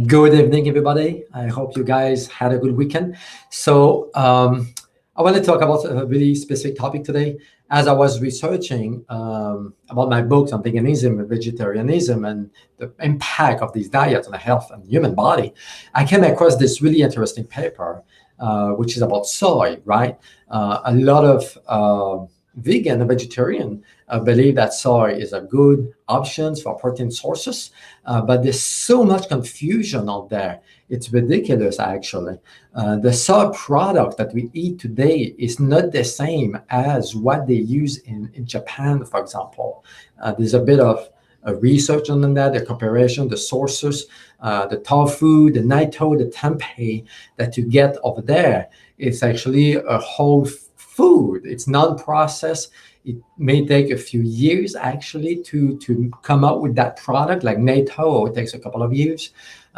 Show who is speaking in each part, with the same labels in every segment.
Speaker 1: Good evening, everybody. I hope you guys had a good weekend. I want to talk about a really specific topic today. As I was researching about my books on veganism and vegetarianism and the impact of these diets on the health and human body, I came across this really interesting paper, which is about soy, right? A lot of vegan and vegetarian believe that soy is a good option for protein sources, but there's so much confusion out there. It's ridiculous, actually. The soy product that we eat today is not the same as what they use in Japan, for example. There's a bit of research on that, the comparison, the sources, the tofu, the natto, the tempeh that you get over there. It's actually a whole food. It's non-processed. It may take a few years actually to come out with that product. Like natto, it takes a couple of years.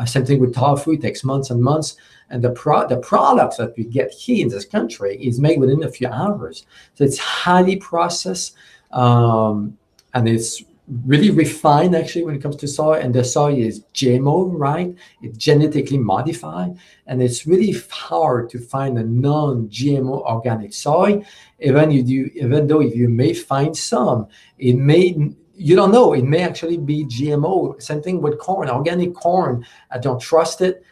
Speaker 1: Same thing with tofu, it takes months and months. And the products that we get here in this country is made within a few hours. So it's highly processed, and it's really refined actually when it comes to soy. And the soy is GMO, right? It's genetically modified, and it's really hard to find a non-GMO organic soy. Even though if you may find some, you don't know, it may actually be GMO. Same thing with corn, organic corn. I don't trust it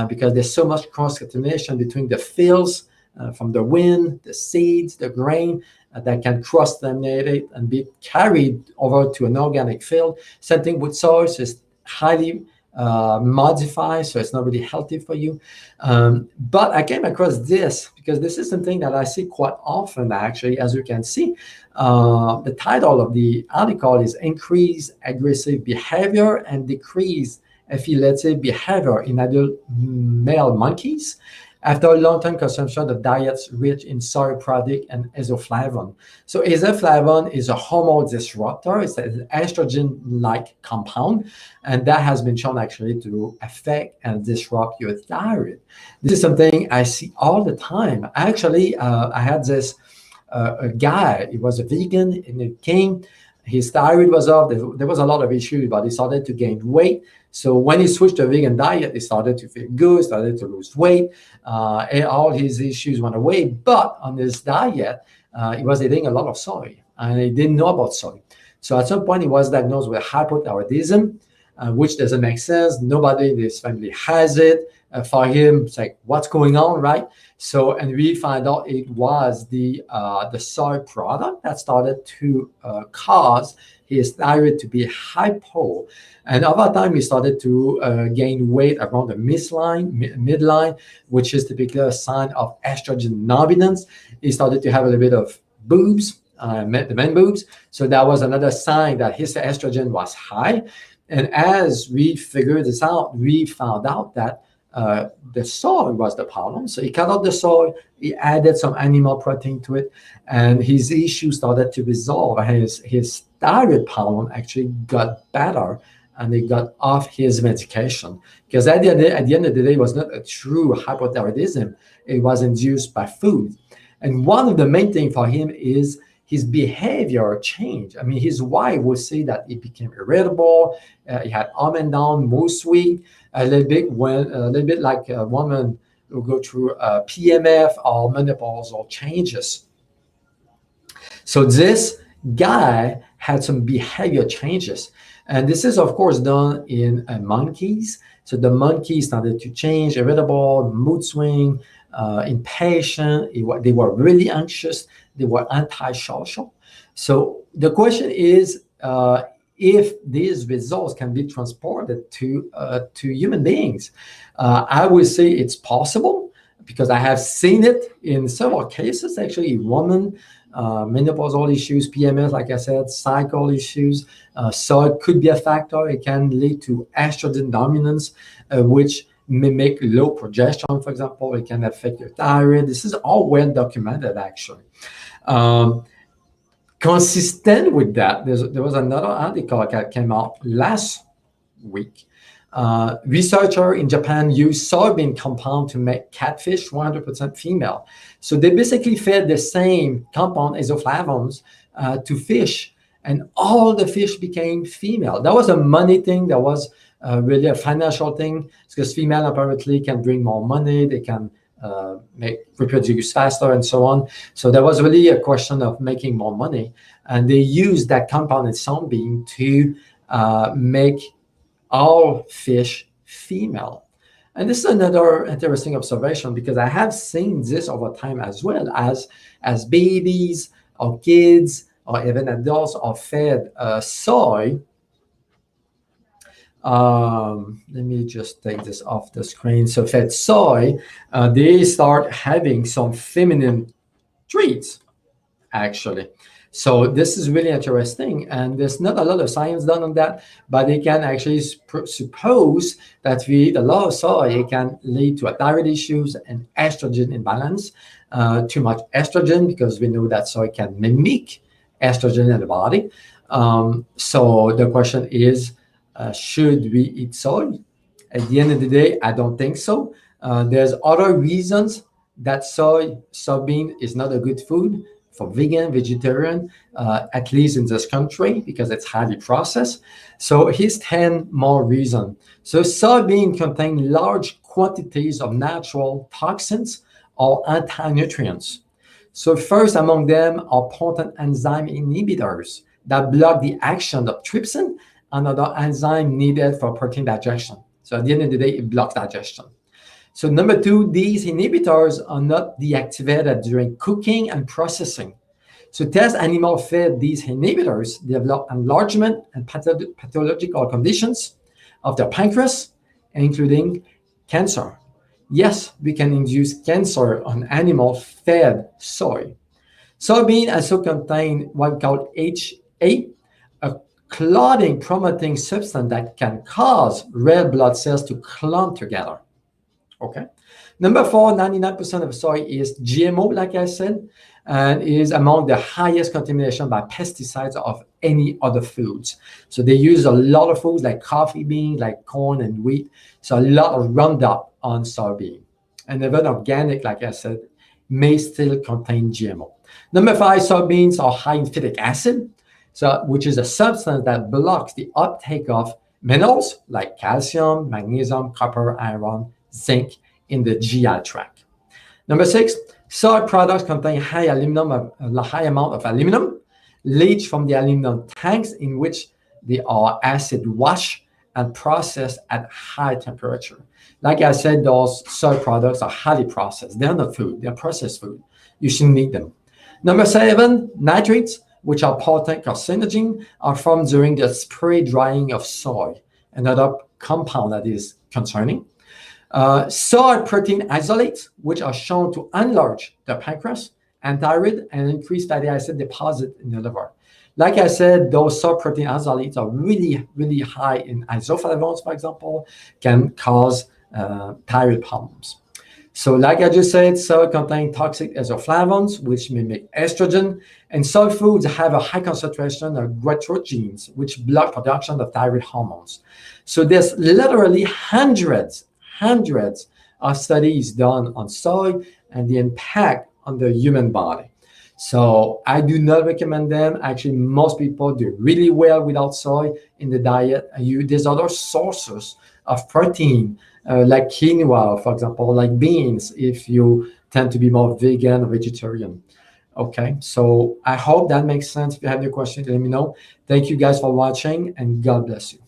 Speaker 1: because there's so much cross-contamination between the fields from the wind, the seeds, the grain that can cross-contaminate and be carried over to an organic field. Same thing with soy, so it's highly modified, so it's not really healthy for you. But I came across this because this is something that I see quite often, actually. As you can see, the title of the article is Increase Aggressive Behavior and Decrease Epileptic Behavior in Adult Male Monkeys after a long-term consumption of diets rich in soy product and isoflavone. So isoflavone is a hormone disruptor. It's an estrogen-like compound, and that has been shown actually to affect and disrupt your thyroid. This is something I see all the time. Actually, I had this a guy, he was a vegan, and it came, his thyroid was off. There was a lot of issues, but he started to gain weight. So when he switched to a vegan diet, he started to feel good, started to lose weight, and all his issues went away. But on this diet, he was eating a lot of soy, and he didn't know about soy. So at some point, he was diagnosed with hypothyroidism, which doesn't make sense. Nobody in his family has it. For him, it's like, what's going on, right? So, and we find out it was the soy product that started to cause his thyroid to be hypo. And over time, he started to gain weight around the midline, which is typically a sign of estrogen dominance. He started to have a little bit of boobs, the men boobs. So that was another sign that his estrogen was high. And as we figured this out, we found out that the soy was the problem. So he cut out the soy, he added some animal protein to it, and his issues started to resolve. His thyroid problem actually got better, and he got off his medication. Because at the end of the day, it was not a true hypothyroidism. It was induced by food. And one of the main things for him is his behavior changed. I mean, his wife would say that he became irritable. He had up and down mood swing, a little bit like a woman who go through PMF or menopausal changes. So this guy had some behavior changes. And this is, of course, done in monkeys. So the monkeys started to change, irritable, mood swing, impatient. They were really anxious. They were antisocial. So the question is, if these results can be transported to human beings. I would say it's possible because I have seen it in several cases, actually, women, menopausal issues, PMS, like I said, cycle issues. So it could be a factor. It can lead to estrogen dominance, which may make low progesterone, for example. It can affect your thyroid. This is all well documented, actually. Consistent with that, there was another article that came out last week. Researcher in Japan used soybean compound to make catfish 100% female. So they basically fed the same compound, isoflavones, to fish, and all the fish became female. That was a money thing. That was really a financial thing, because female apparently can bring more money, they can make reproduce faster and so on. So there was really a question of making more money, and they used that compound in soybean to make all fish female. And this is another interesting observation, because I have seen this over time as well, as babies or kids or even adults are fed soy. Let me just take this off the screen. So fed soy, they start having some feminine traits, actually. So this is really interesting, and there's not a lot of science done on that, but they can actually suppose that if we eat a lot of soy, it can lead to thyroid issues and estrogen imbalance. Too much estrogen, because we know that soy can mimic estrogen in the body. So the question is, should we eat soy? At the end of the day, I don't think so. There's other reasons that soybean is not a good food for vegan, vegetarian, at least in this country, because it's highly processed. So here's 10 more reasons. So soybean contain large quantities of natural toxins or anti-nutrients. So first among them are potent enzyme inhibitors that block the action of trypsin, another enzyme needed for protein digestion. So at the end of the day, it blocks digestion. So number two, these inhibitors are not deactivated during cooking and processing. So test animal fed these inhibitors develop enlargement and pathological conditions of their pancreas, including cancer. Yes, we can induce cancer on animal fed soy. Soybean also contain what we call HA, a clotting promoting substance that can cause red blood cells to clump together. Okay. Number four, 99% of soy is GMO, like I said, and is among the highest contamination by pesticides of any other foods. So they use a lot of foods like coffee beans, like corn and wheat. So a lot of Roundup on soybean. And even organic, like I said, may still contain GMO. Number five, soybeans are high in phytic acid, which is a substance that blocks the uptake of minerals like calcium, magnesium, copper, iron, zinc in the GI tract. Number six, soy products contain high amount of aluminum, leached from the aluminum tanks in which they are acid washed and processed at high temperature. Like I said, those soy products are highly processed. They're not food, they're processed food. You shouldn't eat them. Number seven, nitrates, which are potent carcinogen, are formed during the spray drying of soy, another compound that is concerning. Soy protein isolates, which are shown to enlarge the pancreas and thyroid and increase fatty acid deposit in the liver. Like I said, those soy protein isolates are really, really high in isoflavones, for example, can cause thyroid problems. So like I just said, soy contains toxic isoflavones, which mimic estrogen, and soy foods have a high concentration of goitrogenes, which block production of thyroid hormones. So there's literally hundreds of studies done on soy and the impact on the human body. So I do not recommend them. Actually, most people do really well without soy in the diet. There's other sources of protein, like quinoa, for example, like beans, if you tend to be more vegan or vegetarian. Okay, so I hope that makes sense. If you have any questions, let me know. Thank you guys for watching, and God bless you.